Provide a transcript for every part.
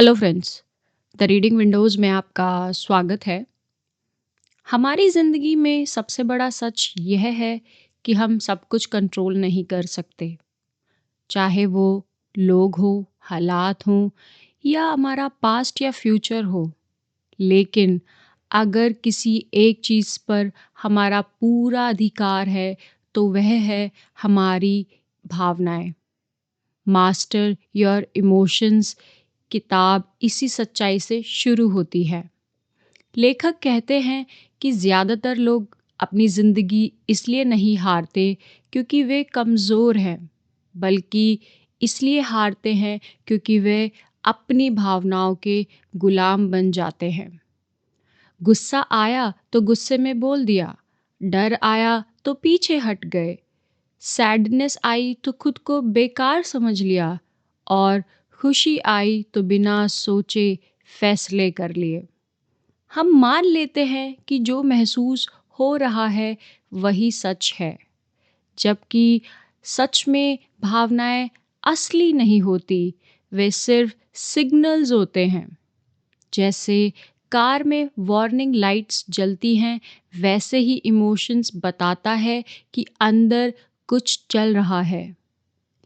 Hello friends, the reading Windows में आपका स्वागत है। हमारी ज़िंदगी में सबसे बड़ा सच यह है कि हम सब कुछ कंट्रोल नहीं कर सकते, चाहे वो लोग हों, हालात हों या हमारा पास्ट या फ्यूचर हो। लेकिन अगर किसी एक चीज़ पर हमारा पूरा अधिकार है, तो वह है हमारी भावनाएँ। मास्टर योर इमोशंस किताब इसी सच्चाई से शुरू होती है। लेखक कहते हैं कि ज़्यादातर लोग अपनी ज़िंदगी इसलिए नहीं हारते क्योंकि वे कमज़ोर हैं, बल्कि इसलिए हारते हैं क्योंकि वे अपनी भावनाओं के गुलाम बन जाते हैं। गुस्सा आया तो गुस्से में बोल दिया, डर आया तो पीछे हट गए, सैडनेस आई तो खुद को बेकार समझ लिया और खुशी आई तो बिना सोचे फैसले कर लिए। हम मान लेते हैं कि जो महसूस हो रहा है वही सच है, जबकि सच में भावनाएं असली नहीं होती, वे सिर्फ सिग्नल्स होते हैं। जैसे कार में वार्निंग लाइट्स जलती हैं, वैसे ही इमोशंस बताता है कि अंदर कुछ चल रहा है।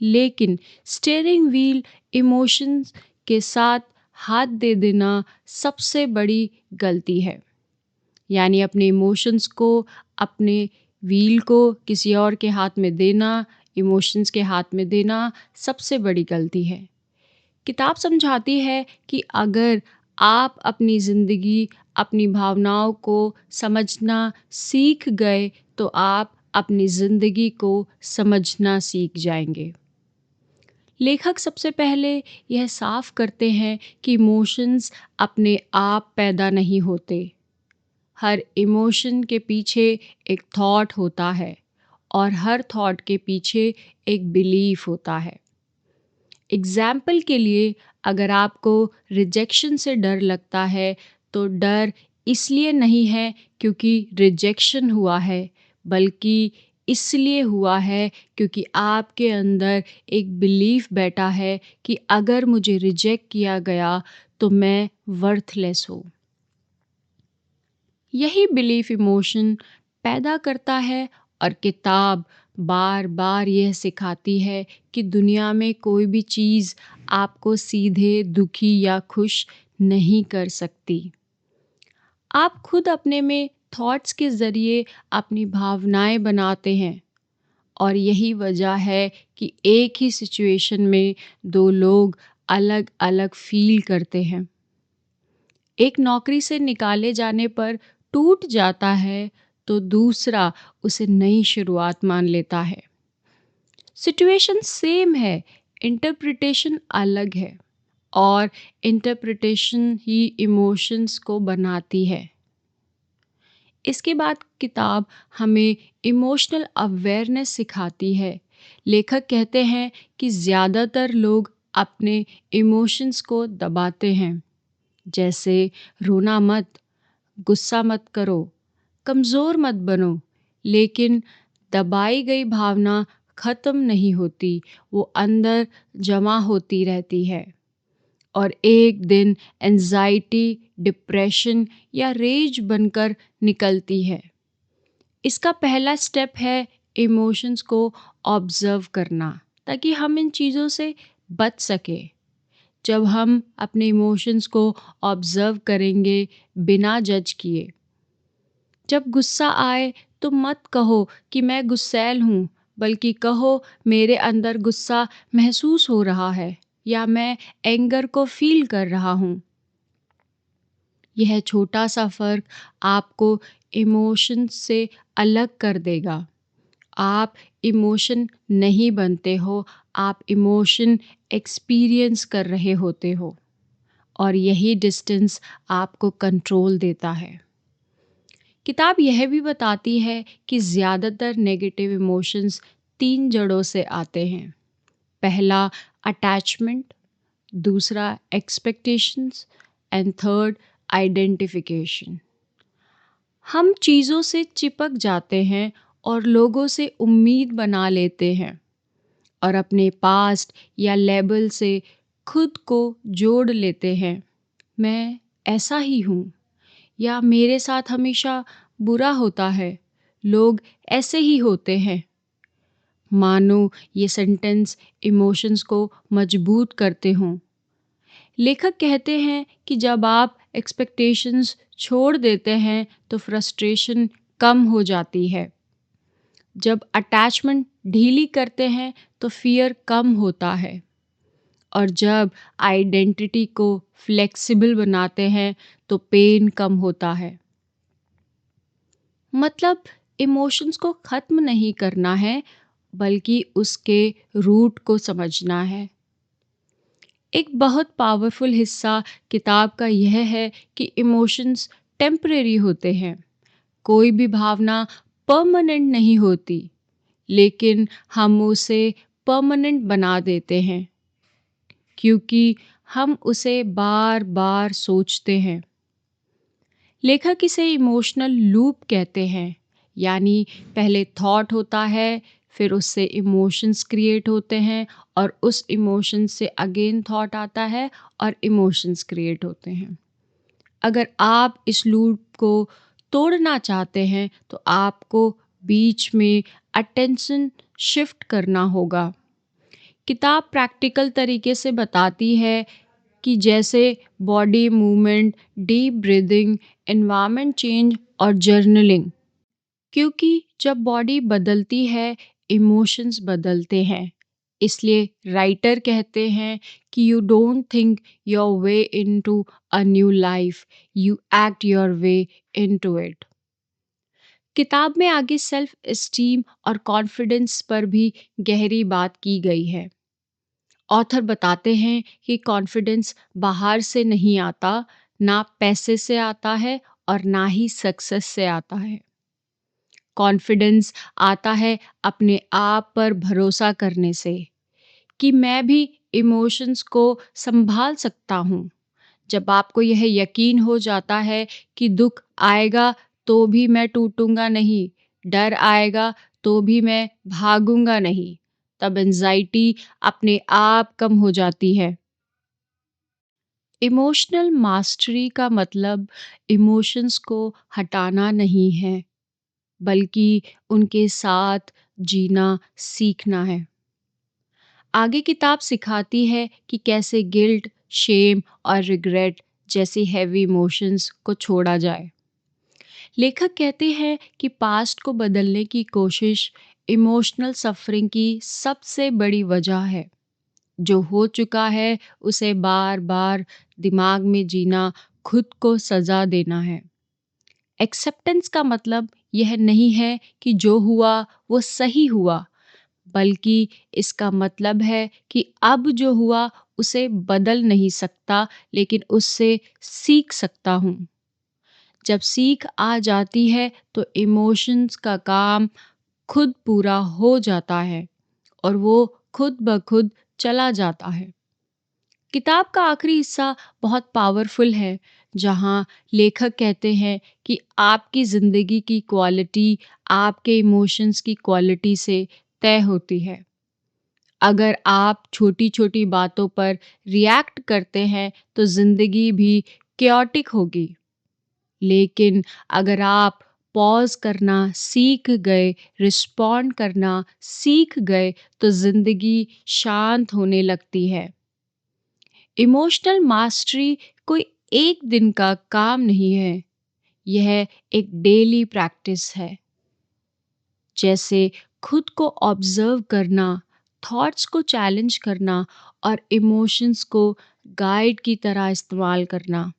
लेकिन स्टीयरिंग व्हील इमोशंस के साथ हाथ दे देना सबसे बड़ी गलती है। यानी अपने इमोशंस को, अपने व्हील को किसी और के हाथ में देना, इमोशंस के हाथ में देना सबसे बड़ी गलती है। किताब समझाती है कि अगर आप अपनी ज़िंदगी, अपनी भावनाओं को समझना सीख गए, तो आप अपनी ज़िंदगी को समझना सीख जाएंगे। लेखक सबसे पहले यह साफ करते हैं कि इमोशंस अपने आप पैदा नहीं होते। हर इमोशन के पीछे एक थॉट होता है और हर थॉट के पीछे एक बिलीफ होता है। एग्जाम्पल के लिए, अगर आपको रिजेक्शन से डर लगता है, तो डर इसलिए नहीं है क्योंकि रिजेक्शन हुआ है, बल्कि इसलिए हुआ है क्योंकि आपके अंदर एक बिलीफ बैठा है कि अगर मुझे रिजेक्ट किया गया तो मैं वर्थलेस हूँ। यही बिलीफ इमोशन पैदा करता है और किताब बार बार यह सिखाती है कि दुनिया में कोई भी चीज़ आपको सीधे दुखी या खुश नहीं कर सकती। आप खुद अपने में थॉट्स के ज़रिए अपनी भावनाएं बनाते हैं, और यही वजह है कि एक ही सिचुएशन में दो लोग अलग अलग फील करते हैं। एक नौकरी से निकाले जाने पर टूट जाता है, तो दूसरा उसे नई शुरुआत मान लेता है। सिचुएशन सेम है, इंटरप्रिटेशन अलग है, और इंटरप्रिटेशन ही इमोशंस को बनाती है। इसके बाद किताब हमें इमोशनल अवेयरनेस सिखाती है। लेखक कहते हैं कि ज़्यादातर लोग अपने इमोशंस को दबाते हैं, जैसे रोना मत, गुस्सा मत करो, कमज़ोर मत बनो। लेकिन दबाई गई भावना ख़त्म नहीं होती, वो अंदर जमा होती रहती है और एक दिन एंजाइटी, डिप्रेशन या रेज बनकर निकलती है। इसका पहला स्टेप है इमोशंस को ऑब्ज़र्व करना, ताकि हम इन चीज़ों से बच सकें। जब हम अपने इमोशंस को ऑब्ज़र्व करेंगे बिना जज किए, जब गुस्सा आए तो मत कहो कि मैं गुस्सैल हूँ, बल्कि कहो मेरे अंदर गुस्सा महसूस हो रहा है, या मैं एंगर को फील कर रहा हूँ। यह छोटा सा फ़र्क आपको इमोशन से अलग कर देगा। आप इमोशन नहीं बनते हो, आप इमोशन एक्सपीरियंस कर रहे होते हो, और यही डिस्टेंस आपको कंट्रोल देता है। किताब यह भी बताती है कि ज़्यादातर नेगेटिव इमोशंस 3 जड़ों से आते हैं। पहला अटैचमेंट, दूसरा एक्सपेक्टेशंस एंड थर्ड आइडेंटिफिकेशन। हम चीज़ों से चिपक जाते हैं और लोगों से उम्मीद बना लेते हैं, और अपने पास्ट या लेबल से खुद को जोड़ लेते हैं, मैं ऐसा ही हूँ, या मेरे साथ हमेशा बुरा होता है, लोग ऐसे ही होते हैं। मानो ये सेंटेंस इमोशंस को मजबूत करते हों। लेखक कहते हैं कि जब आप एक्सपेक्टेशंस छोड़ देते हैं तो फ्रस्ट्रेशन कम हो जाती है। जब अटैचमेंट ढीली करते हैं तो फियर कम होता है, और जब आइडेंटिटी को फ्लेक्सिबल बनाते हैं तो पेन कम होता है। मतलब इमोशंस को ख़त्म नहीं करना है, बल्कि उसके रूट को समझना है। एक बहुत पावरफुल हिस्सा किताब का यह है कि इमोशंस टेम्परेरी होते हैं। कोई भी भावना परमानेंट नहीं होती, लेकिन हम उसे परमानेंट बना देते हैं क्योंकि हम उसे बार बार सोचते हैं। लेखक इसे इमोशनल लूप कहते हैं, यानी पहले थॉट होता है, फिर उससे इमोशंस क्रिएट होते हैं, और उस इमोशन से अगेन थॉट आता है और इमोशंस क्रिएट होते हैं। अगर आप इस लूप को तोड़ना चाहते हैं तो आपको बीच में अटेंशन शिफ्ट करना होगा। किताब प्रैक्टिकल तरीके से बताती है कि जैसे body movement, deep breathing, environment change और जर्नलिंग। क्योंकि जब बॉडी बदलती है, इमोशंस बदलते हैं। इसलिए राइटर कहते हैं कि you don't think your way into a new life, you act your way into it. किताब में आगे सेल्फ एस्टीम और कॉन्फिडेंस पर भी गहरी बात की गई है। ऑथर बताते हैं कि कॉन्फिडेंस बाहर से नहीं आता, ना पैसे से आता है और ना ही सक्सेस से आता है। कॉन्फिडेंस आता है अपने आप पर भरोसा करने से, कि मैं भी इमोशंस को संभाल सकता हूँ। जब आपको यह यकीन हो जाता है कि दुख आएगा तो भी मैं टूटूंगा नहीं, डर आएगा तो भी मैं भागूंगा नहीं, तब एंजाइटी अपने आप कम हो जाती है। इमोशनल मास्टरी का मतलब इमोशंस को हटाना नहीं है, बल्कि उनके साथ जीना सीखना है। आगे किताब सिखाती है कि कैसे गिल्ट, शेम और रिग्रेट जैसी हैवी इमोशंस को छोड़ा जाए। लेखक कहते हैं कि पास्ट को बदलने की कोशिश इमोशनल सफरिंग की सबसे बड़ी वजह है। जो हो चुका है उसे बार बार दिमाग में जीना खुद को सजा देना है। एक्सेप्टेंस का मतलब यह नहीं है कि जो हुआ वो सही हुआ, बल्कि इसका मतलब है कि अब जो हुआ उसे बदल नहीं सकता, लेकिन उससे सीख सकता हूँ। जब सीख आ जाती है तो इमोशंस का काम खुद पूरा हो जाता है और वो खुद ब खुद चला जाता है। किताब का आखिरी हिस्सा बहुत पावरफुल है, जहाँ लेखक कहते हैं कि आपकी ज़िंदगी की क्वालिटी आपके इमोशंस की क्वालिटी से तय होती है। अगर आप छोटी-छोटी बातों पर रिएक्ट करते हैं तो ज़िंदगी भी कैओटिक होगी। लेकिन अगर आप पॉज़ करना सीख गए, रिस्पॉन्ड करना सीख गए, तो ज़िंदगी शांत होने लगती है। इमोशनल मास्टरी कोई एक दिन का काम नहीं है, यह एक डेली प्रैक्टिस है। जैसे खुद को ऑब्जर्व करना, थॉट्स को चैलेंज करना और इमोशंस को गाइड की तरह इस्तेमाल करना।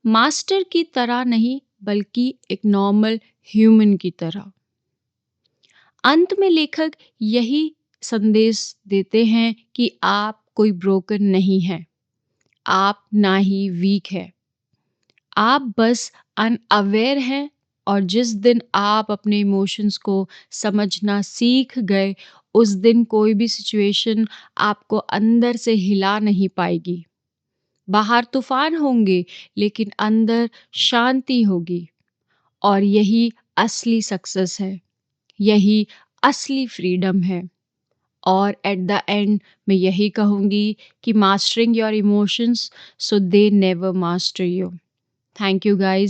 मास्टर की तरह नहीं, बल्कि एक नॉर्मल ह्यूमन की तरह। अंत में लेखक यही संदेश देते हैं कि आप कोई ब्रोकन नहीं हैं, आप ना ही वीक है, आप बस अनअवेयर हैं। और जिस दिन आप अपने इमोशंस को समझना सीख गए, उस दिन कोई भी सिचुएशन आपको अंदर से हिला नहीं पाएगी। बाहर तूफान होंगे, लेकिन अंदर शांति होगी। और यही असली सक्सेस है, यही असली फ्रीडम है। और एट द एंड मैं यही कहूँगी कि mastering your emotions so they never master you. Thank you guys.